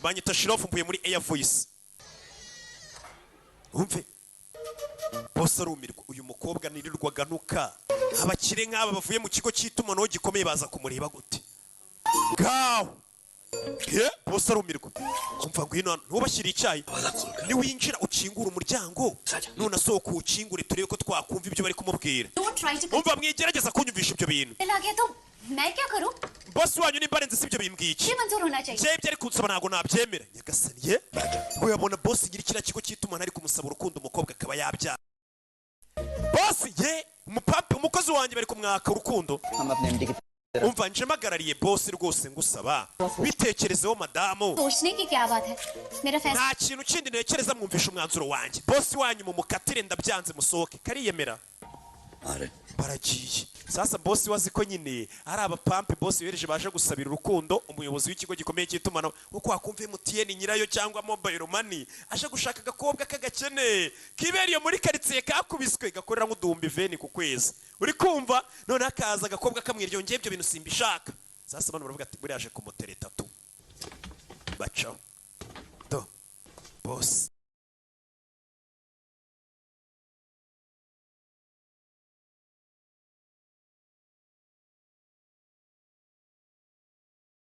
banyita Shirofu mvuye muri Air Voice. Umve boss arumirwa, uyu mukobwa nirirwaga nuka abakire nk'aba bavuye mu kigo cy'itumanaho gikomeye baza kumureba gute gaho boss arumirwa, umva ngwino ntubashyire icyayi, ni winjira ukingura umuryango none asohoka ukingure turebe ko twakumva ibyo bari kumubwira. Umva mwigerageza kunyumvisha ibyo bintu. मैं क्या करूं? Boss wanyu nimba arenze sibyo bimbwiki. ये मंजूर होना चाहिए. Je byari kunsaba nago nabyemera. Nyagasaniye. Ngo yabona boss nyiri kira kigo cy'itumana ari kumusaba urukundo umukobwa akaba yabya. Boss ye umupapa umukozi wanjye bari kumwaka urukundo. Umva nje magarariye boss rwose ngusaba. Bitekerezeho madamu. सोचने की क्या बात है? मेरा फैसला. Nta kintu kindi nekereza mwumvisha umwanzuro wanjye. Boss wanyu mu mukatire ndabyanze musohoke. Kariyemera. Baragiye. Sasa boss wazi ko nyine ari abapampe boss yohereje baje gusabira urukundo umuyobozi w'ikigo gikomeye cy'itumanaho uko akumva MTN nyirayo cyangwa mobile money aje gushaka agakobwa kagakene kiberiye muri quartier kakubiswe gakorera nk'uduhumbi 20 ku kwezi. Uri kumva none akaza agakobwa kamwiryo ngiye ibyo bintu simbishaka. Sasa bano baravuga ati buri yaje kumutereta tu bacaho do boss